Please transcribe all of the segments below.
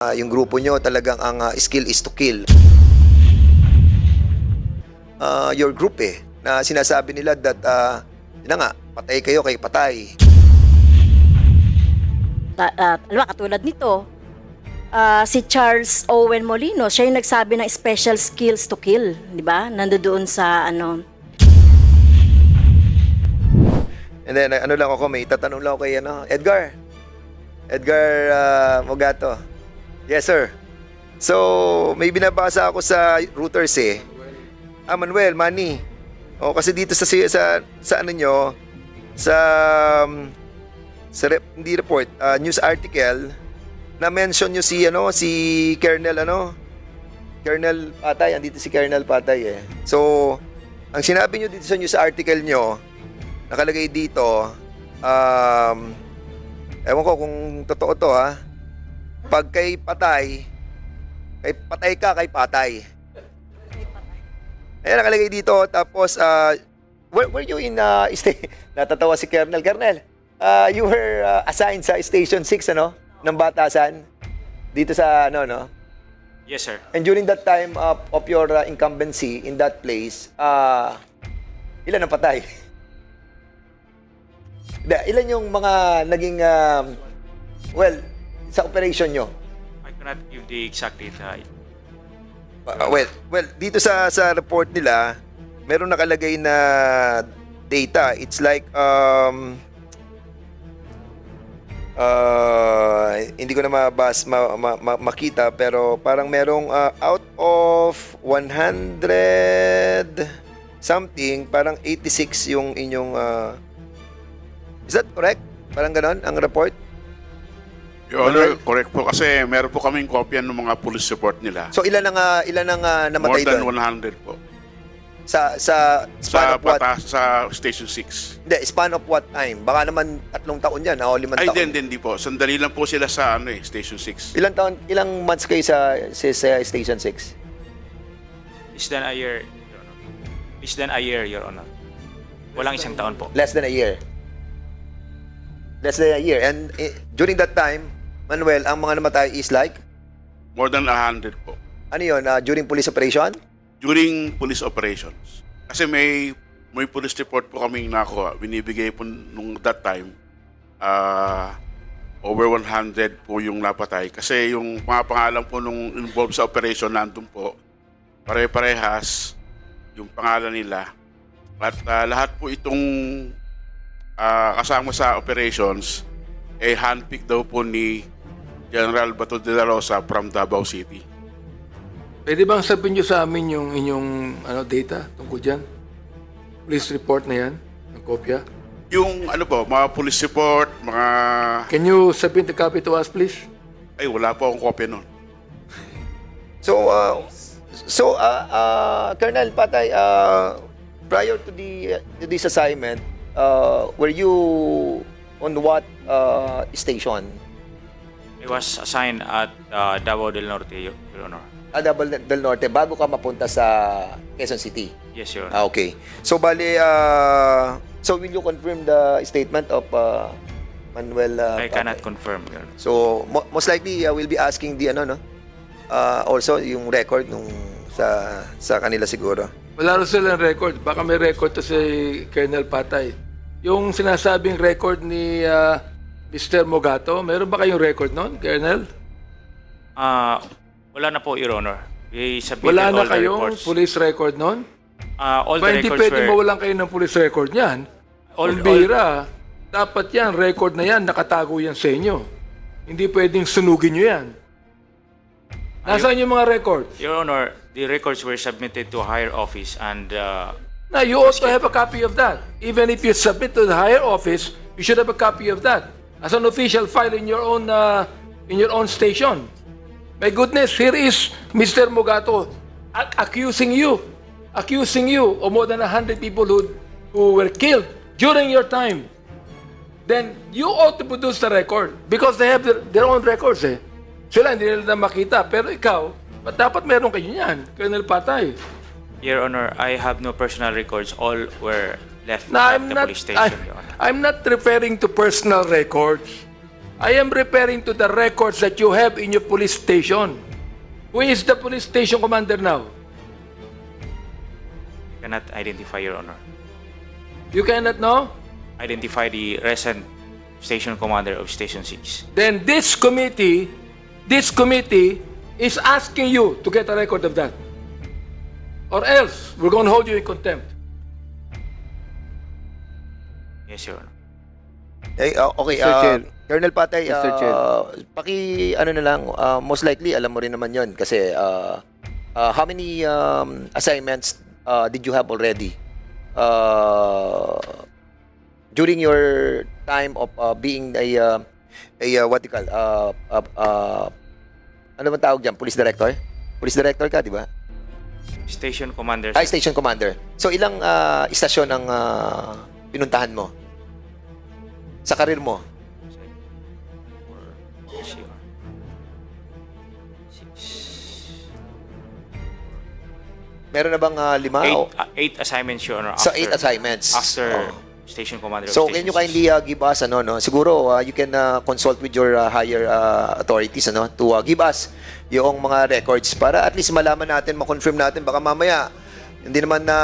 Yung grupo nyo talagang ang skill is to kill. Your group na sinasabi nila that yun na nga, patay kayo kay patay. Alam mo, katulad nito, si Charles Owen Molino, siya yung nagsabi ng special skills to kill, di ba? Nandoon sa ano. And then ano lang ako, may tatanong lang ako kay Edgar Mogato. Yes, sir. So, may binabasa ako sa Reuters Manuel, Manny. Kasi dito sa ano nyo, hindi report, news article, na mention nyo si Colonel Colonel Patay, andito si Colonel Patay So, ang sinabi nyo dito sa news article nyo, nakalagay dito, ewan ko kung totoo to pag kay patay ka kay patay. Ayan, nakalagay dito. Tapos, were you in, natatawa si Colonel. You were assigned sa Station 6, ng Batasan? Dito sa, Yes, sir. And during that time of your incumbency in that place, ilan ang patay? Ilan yung mga naging, sa operation nyo? I cannot give the exact data. Well, dito sa report nila, meron nakalagay na data. It's like hindi ko na makita, pero parang merong out of 100 something, parang 86 yung inyong is that correct? Parang ganon ang report? Your Honor, correct po kasi meron po kaming kopya ng mga police report nila. So ilan ang namatay More than doon? 100 po. Sa span of what? Sa Station 6. Hindi, span of what time? Baka naman 3 taon yan, o 5 taon. Ay, hindi po. Sandali lang po sila sa Station 6. Ilang months kayo sa Station 6? Less than a year, Your Honor. Less than a year, Your Honor. Walang isang taon po. Less than a year. Less than a year. And during that time, Manuel, ang mga namatay is like? More than 100 po. Ano yun? During police operation? During police operations. Kasi may police report po kaming nakuha. Binibigay po nung that time, over 100 po yung napatay. Kasi yung mga pangalan po nung involved sa operation nandun po, pare-parehas yung pangalan nila. At lahat po itong kasama sa operations, handpicked daw po ni General Bato de la Rosa from Davao City. Pwede bang sabihin nyo sa amin yung inyong data tungkol dyan? Police report na yan, ng kopya? Yung mga police report, mga... Can you submit the copy to us, please? Ay, wala po akong kopya nun. So, Colonel Patay, prior to this assignment, were you on what station? I was assigned at Davao del Norte, Your Honor. Davao del Norte, bago ka mapunta sa Quezon City? Yes, Your Honor. Okay. So, bali, so will you confirm the statement of Manuel? I cannot confirm, Your Honor. So, most likely, we'll be asking the, also yung record nung sa kanila siguro. Wala rin silang record. Baka may record to si Colonel Patay. Yung sinasabing record ni Mr. Mogato, meron ba kayong record nun, Colonel? Wala na po, Your Honor. We submitted Wala na all the kayong reports. police record nun? All Ba, the hindi records pwede were... mawalan kayo ng police record niyan. All- Bira, dapat yan, record na yan, nakatago yan sa inyo. Hindi pwedeng sunugin nyo yan. Nasaan yung mga records? Your Honor, the records were submitted to a higher office and... Now, you also have a copy of that. Even if you submit to the higher office, you should have a copy of that as an official file in your own station. My goodness, here is Mr. Mogato accusing you of more than 100 people who were killed during your time. Then you ought to produce the record because they have their own records. Sila hindi nila makita, pero ikaw, dapat meron kayo niyan, Colonel Patay. Your Honor, I have no personal records. All were left No, at the police station, Your Honor. I'm not referring to personal records. I am referring to the records that you have in your police station. Who is the police station commander now? Cannot identify, Your Honor. You cannot know? Identify the recent station commander of Station 6. Then this committee is asking you to get a record of that. Or else, we're going to hold you in contempt. Yes, Your Honor. Okay, Mr. Chair. Colonel Patay, Mr. Chair. ano na lang, most likely, alam mo rin naman yon kasi how many assignments did you have already during your time of being a what you call, ano man tawag dyan, police director? Police director ka, di ba? Station commander. Ay, station commander. So, ilang istasyon ang pinuntahan mo sa karir mo? 6. Meron na bang lima? Eight assignments, Your Honor. So, 8 assignments. After Oh. station commander of So, Station can you 6. kindly give us, siguro, you can consult with your higher authorities, to give us yung mga records para at least malaman natin, makonfirm natin, baka mamaya, hindi naman na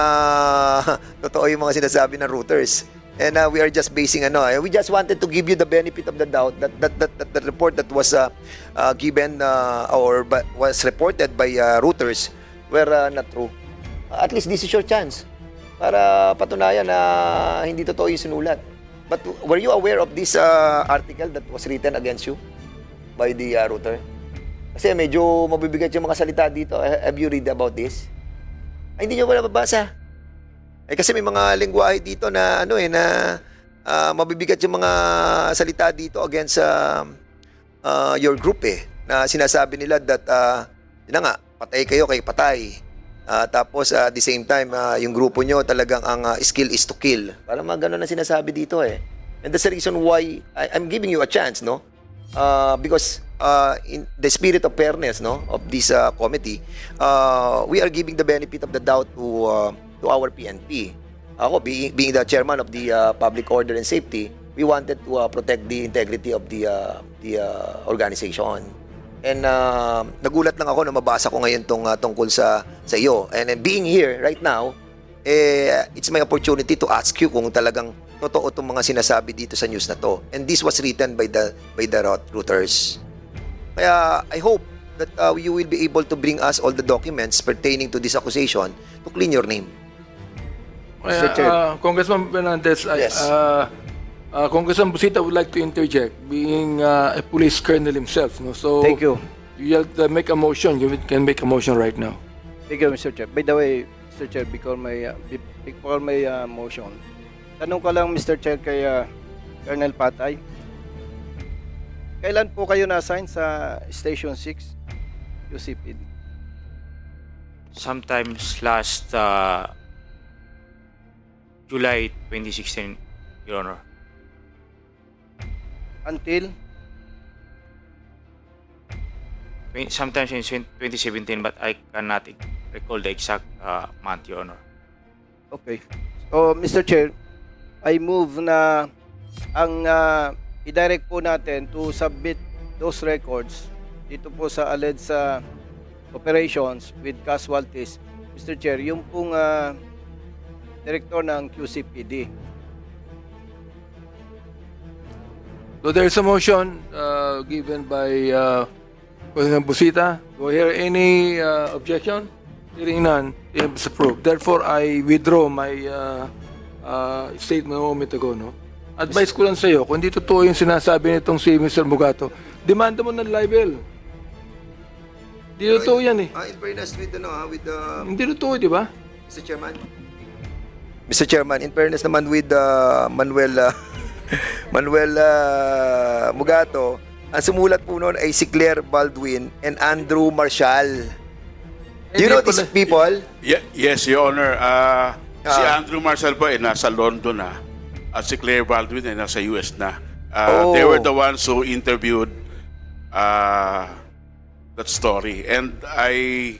totoo yung mga sinasabi ng routers. And we are just basing, we just wanted to give you the benefit of the doubt that the report that was given was reported by routers were not true. At least this is your chance para patunayan na hindi totoo yung sinulat. But were you aware of this article that was written against you by the router? Kasi medyo mabibigat yung mga salita dito. Have you read about this? Ay, hindi nyo wala mabasa. Kasi may mga lengguwahe dito na mabibigat yung mga salita dito against your group na sinasabi nila that yun na nga, patay kayo kay patay. Tapos at the same time, yung grupo nyo talagang ang skill is to kill. Parang mga ganun na sinasabi dito And that's the reason why I'm giving you a chance, no? Because in the spirit of fairness, no, of this committee, we are giving the benefit of the doubt to our PNP. Ako, being the chairman of the Public Order and Safety, we wanted to protect the integrity of the organization. And nagulat lang ako na mabasa ko ngayon tungkol sa iyo. And being here right now, it's my opportunity to ask you kung talagang totoo itong mga sinasabi dito sa news na to. And this was written by the routers. Kaya I hope that you will be able to bring us all the documents pertaining to this accusation to clean your name. Mr. Chair. Congressman Fernandez, Yes. Congressman Busita would like to interject, being a police colonel himself. No? So, Thank you. You have to make a motion. You can make a motion right now. Thank you, Mr. Chair. By the way, Mr. Chair, before my motion, tanong ko lang, Mr. Chair, kay Colonel Patay. Kailan po kayo na-assign sa Station 6, UCPD? Sometimes last July 2016, Your Honor. Until? Sometimes in 2017, but I cannot recall the exact month, Your Honor. Okay. So, Mr. Chair, I move na ang i-direct po natin to submit those records dito po sa alleged operations with casualties. Mr. Chair, yung pong director ng QCPD. So there's a motion given by President Busita. Do I hear any objection? Hearing none, it is approved. Therefore, I withdraw my statement a moment ago. No? Advice ko lang sa iyo, kung hindi totoo yung sinasabi nitong si Mr. Mugato, demanda mo ng libel. Hindi totoo yan eh. In fairness with Hindi totoo, di ba? Mr. Chairman. Mr. Chairman, in fairness naman with Manuel Mugato, ang sumulat po noon ay si Claire Baldwin and Andrew Marshall. Do you know these people? Yes, Your Honor. Si Andrew Marshall po nasa London na. At si Claire Baldwin ay nasa US na. They were the ones who interviewed that story. And I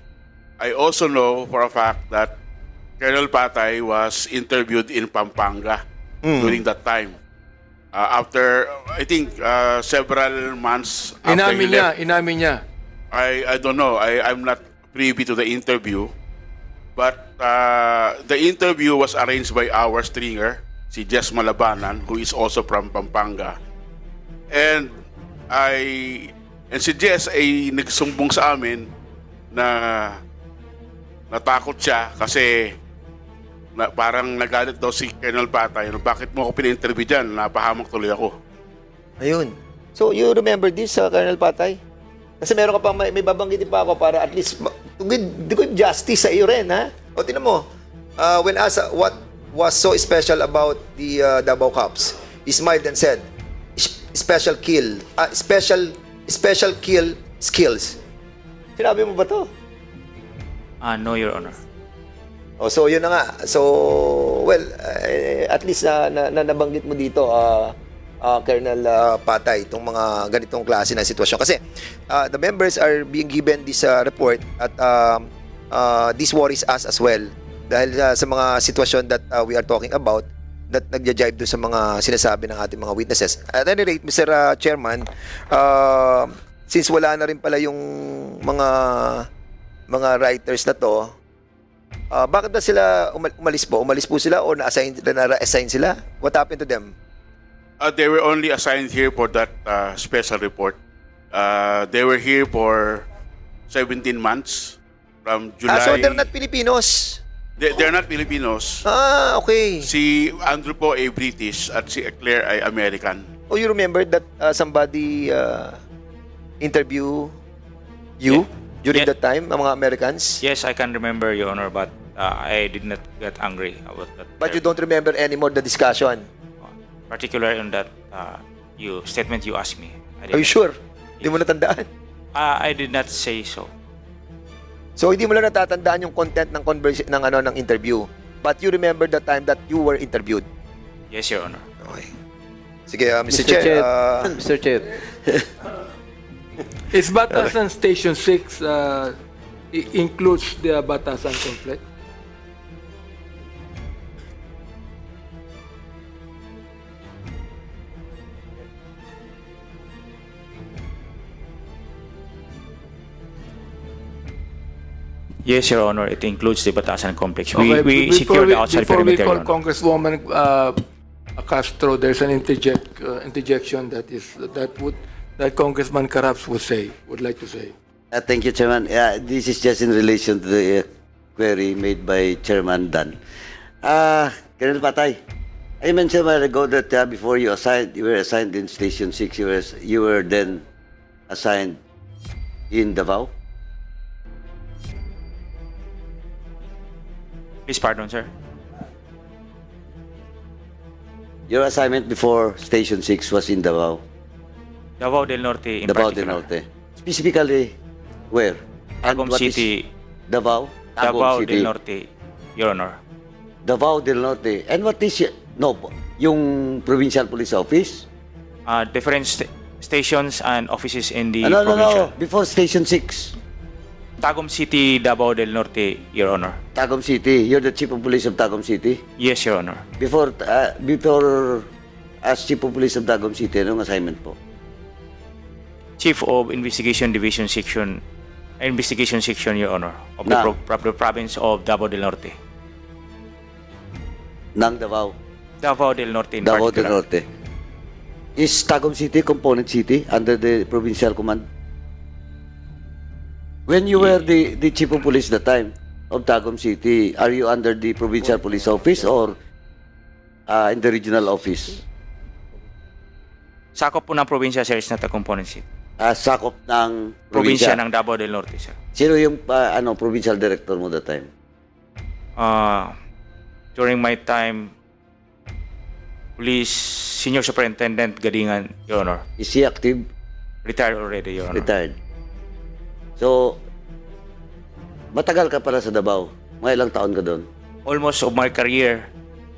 also know for a fact that Colonel Patay was interviewed in Pampanga during that time. After, I think, several months after he Inamin niya, left, inamin niya. I don't know. I'm not privy to the interview. But the interview was arranged by our stringer, si Jess Malabanan, who is also from Pampanga. And si Jess ay nagsumbong sa amin na natakot siya kasi parang nagalit daw si Colonel Patay. Bakit mo ako pina-interview dyan? Napahamak tuloy ako. Ayun. So, you remember this, Colonel Patay? Kasi meron ka pa, may babanggitin pa ako para at least to give justice sa iyo rin, ha? O, tinan mo, when asked what was so special about the Davao Cops, he smiled and said, special kill skills. Sinabi mo ba to? No, Your Honor. Oh, so yun na nga. So, well, at least na nabanggit mo dito, Colonel Patay, itong mga ganitong klase ng sitwasyon. Kasi the members are being given this report at this worries us as well. Dahil sa mga sitwasyon that we are talking about, that nagja-jive doon sa mga sinasabi ng ating mga witnesses. At any rate, Mr. Chairman, since wala na rin pala yung mga writers na to, bakit na sila umalis po? Umalis po sila o na-assign sila? What happened to them? They were only assigned here for that special report. They were here for 17 months from July. So they're not Filipinos? They're not Filipinos. Okay. Si Andrew po ay British at si Claire ay American. Oh, you remember that somebody interview you during Yeah. that time, ang mga Americans? Yes, I can remember, Your Honor, but I did not get angry about that. But you don't remember anymore the discussion? Particular on that statement you asked me. Are you sure? Hindi mo natandaan? I did not say so. So hindi mo lang natatandaan yung content ng ng interview. But you remember the time that you were interviewed. Yes, Your Honor. Okay. Sige, Mr. Chair. Mr. Chair. Is Batasan Station 6 includes the Batasan complex? Yes, Your Honor. It includes the Batasan complex. Okay, We secured the outside before we perimeter, call Your Honor. Congresswoman Castro, there's an interjection that Congressman Carabs would like to say. Thank you, Chairman. This is just in relation to the query made by Chairman Dan. Colonel Patay, I mentioned a while ago that before you were assigned in Station 6, you were then assigned in Davao. Please pardon, sir. Your assignment before Station 6 was in Davao. Davao del Norte in Davao del particular. Norte. Specifically, where? And Tagum what is City. Davao? Tagum Davao City. del Norte, Your Honor. Davao del Norte. And what is yung Provincial Police Office? Different stations and offices in the No. provincial. Before Station 6. Tagum City, Davao del Norte, Your Honor. Tagum City. You're the Chief of Police of Tagum City. Yes, Your Honor. Before as Chief of Police of Tagum City, anong assignment po? Chief of Investigation Section, Your Honor, of the Na. province of Davao del Norte. Ng Davao. Davao del Norte in Davao del particular. Norte. Is Tagum City component city under the provincial command? When you were the Chief of Police that time of Tagum City, are you under the Provincial Police Office or in the regional office? Sakop po ng probinsya, sir, is not a component city. Sakop ng Probinsya probinsya. ng Davao del Norte, sir. Sino yung provincial director mo that time? During my time, Police Senior Superintendent Gadingan, Your Honor. Is he active? Retired already, Your Honor. Retired. So, matagal ka para sa Davao. Mga ilang taon ka doon? Almost of my career,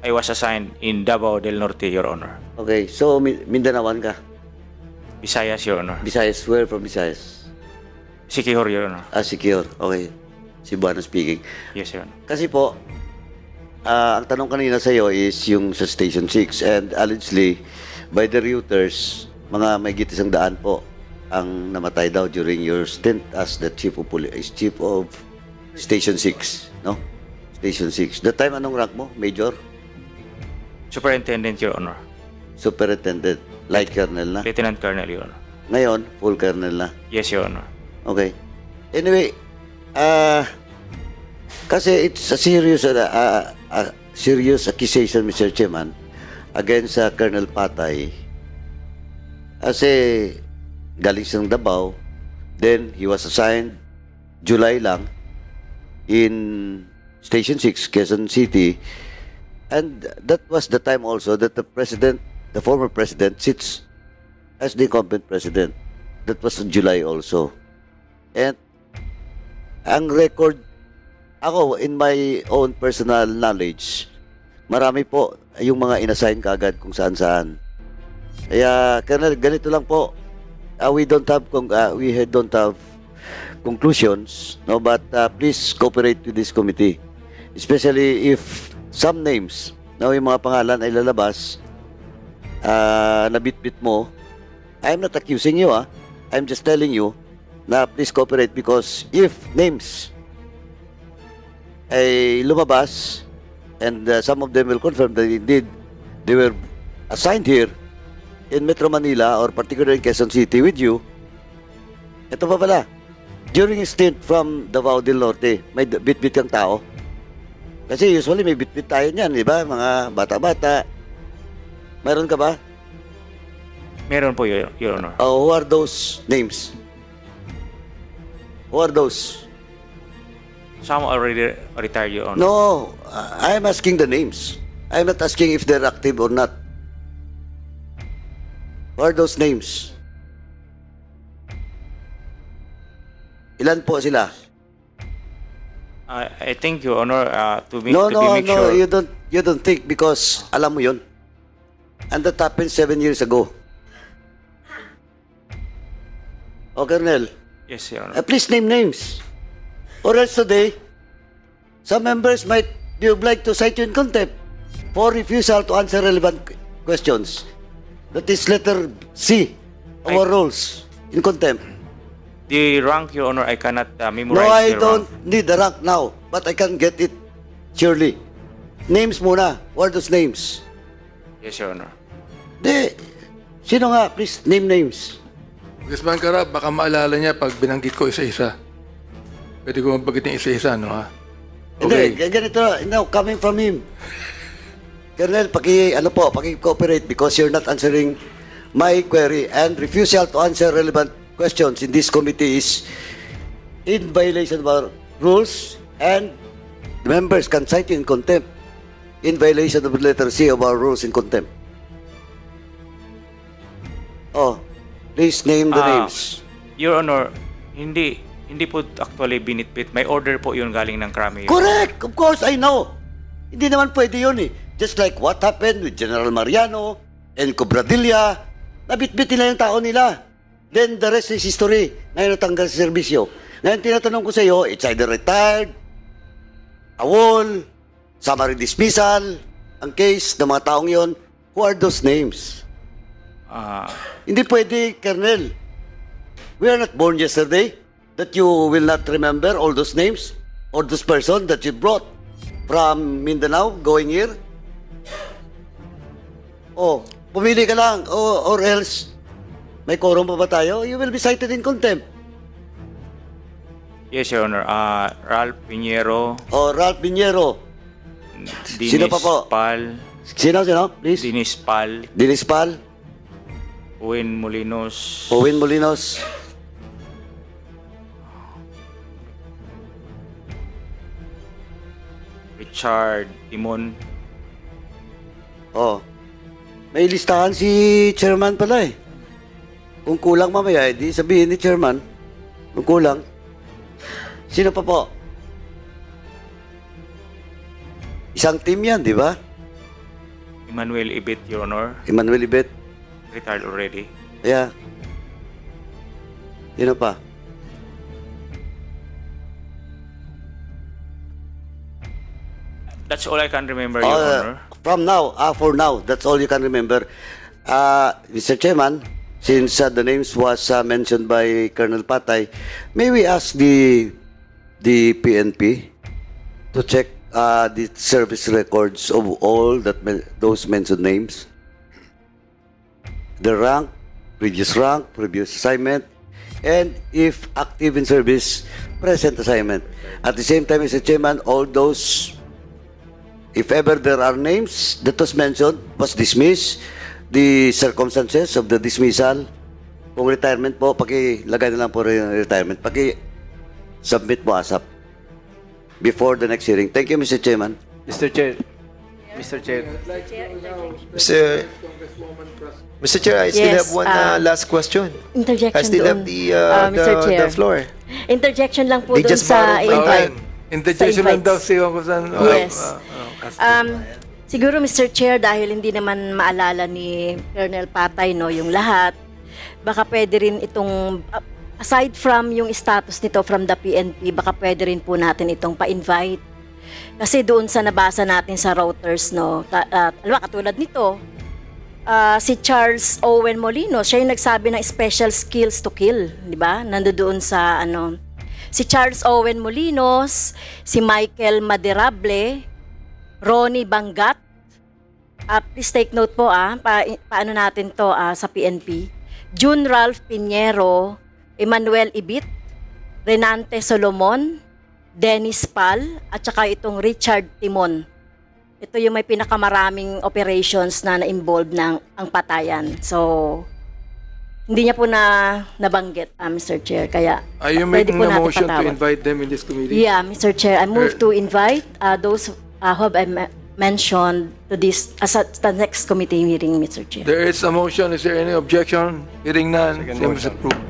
I was assigned in Davao del Norte, Your Honor. Okay, so Mindanaoan ka. Visayas, Your Honor. Visayas, where from Visayas? Siquijor, Your Honor. Secure. Okay. Cebuano speaking. Yes, Your Honor. Kasi po, ang tanong kanina sa iyo is yung sa Station 6 and allegedly by the Reuters, mga may isang daan po ang namatay daw during your stint as the chief of Station 6, no? Station 6. That time, anong rank mo? Major? Superintendent, Your Honor. Superintendent? Light colonel na? Lieutenant Colonel, Your Honor. Ngayon, full colonel na? Yes, Your Honor. Okay. Anyway, kasi it's a serious accusation, Mr. Chairman, against Colonel Patay. Kasi galing siyang Davao, then he was assigned July lang in Station 6, Quezon City, and that was the time also that the former president sits as the incumbent president. That was in July also. And ang record, ako, in my own personal knowledge, marami po yung mga inassign kagad kung saan-saan. Kaya, Colonel, ganito lang po. We don't have conclusions, no, but please cooperate with this committee. Especially if some names, no, yung mga pangalan ay lalabas, nabitbit mo. I'm not accusing you, I'm just telling you na please cooperate, because if names ay lumabas and some of them will confirm that indeed they were assigned here in Metro Manila or particularly in Quezon City with you, ito pa pala, during a stint from Davao del Norte, may bit-bit kang tao. Kasi usually may bit-bit tayo niyan, di ba? Mga bata-bata. Mayroon ka ba? Meron po, Your Honor. Who are those names? Who are those? Some already retired, Your Honor. No, I'm asking the names. I'm not asking if they're active or not. What are those names? Ilan po sila? I think, Your Honor, to be No, make sure. you don't think, because alam mo yun. And that happened 7 years ago. O, Colonel, Yes, Your Honor. please name names. Or else today, some members might be obliged to cite you in contempt for refusal to answer relevant questions. That is letter C of our rules in contempt. The rank, Your Honor, I cannot memorize. No, I the don't rank. need the rank now, but I can get it surely. Names muna. What are those names? Yes, Your Honor. Sino nga? Please, name names. Congressman Carab, baka maalala niya pag binanggit ko isa-isa. Pwede ko mabanggit ng isa-isa, no ha? Hindi, ganito, no, coming from him. Colonel, paki-cooperate because you're not answering my query, and refusal to answer relevant questions in this committee is in violation of our rules, and the members can cite you in contempt in violation of letter C of our rules in contempt. Oh, please name the names. Your Honor, hindi po actually binitbit. May order po yun galing ng Krami. Your Correct! Of course, I know. Hindi naman pwede yun eh. Just like what happened with General Mariano and Cobradilla. Nabitbit nila yung tao nila. Then the rest is history. Ngayon natanggal sa serbisyo. Ngayon tinatanong ko sa iyo, it's either retired, awol, summary dismissal, ang case ng mga taong yon. Who are those names? Hindi pwede, Colonel. We are not born yesterday that you will not remember all those names or those persons that you brought from Mindanao going here. Oh, pumili ka lang or else may quorum pa ba tayo? You will be cited in contempt. Yes, Your Honor. Ralph Piñero, Oh, Ralph Piñero. Dinis Sino pa po? Pal, Sino? Please. Dinis Pal, Dinis Pal. Owen Molinos, Owen Molinos. Richard Timon. Oh. May listahan si chairman pala eh. Kung kulang mamaya, di sabihin ni chairman. Kung kulang. Sino pa po? Isang team yan, di ba? Emmanuel Ibit, Your Honor. Emmanuel Ibet. Retired already. Yeah. Sino pa? That's all I can remember, Your Honor. From now, for now, that's all you can remember. Mr. Chairman, since the names was mentioned by Colonel Patay, may we ask the PNP to check the service records of all those mentioned names? The rank, previous assignment, and if active in service, present assignment. At the same time, Mr. Chairman, all those, if ever there are names that was mentioned, was dismissed, the circumstances of the dismissal, kung retirement po, pakilagay na lang po rin yung retirement, submit po ASAP before the next hearing. Thank you, Mr. Chairman. Mr. Chair. Mr. Chair. Mr. Chair, I still Yes, have one last question. Interjection I still have doon. Mr. Chair. the floor. Interjection lang po They doon just sa borrowed my invite. Interjection Sa lang daw invites. siya kung saan. Yes. Siguro Mr. Chair, dahil hindi naman maalala ni Colonel Patay no yung lahat, baka pwede rin itong aside from yung status nito from the PNP, baka pwede rin po natin itong pa-invite. Kasi doon sa nabasa natin sa routers no, alam mo, katulad nito, si Charles Owen Molino, siya yung nagsabi ng special skills to kill, di ba? Nandoon sa si Charles Owen Molinos, si Michael Maderable, Ronnie Bangat. Please take note po paano natin to sa PNP. June Ralph Pinheiro, Emmanuel Ibit, Renante Solomon, Dennis Pal, at saka itong Richard Timon. Ito yung may pinakamaraming operations na na-involve ng ang patayan. So, hindi niya po nabanggit, Mr. Chair. Kaya, Are you pwede making po a natin motion to patawag. invite them in this committee? Yeah, Mr. Chair. I move to invite those who have mentioned to this as the next committee meeting, Mr. Chair. There is a motion. Is there any objection? Hearing none, Second same is motion. approved.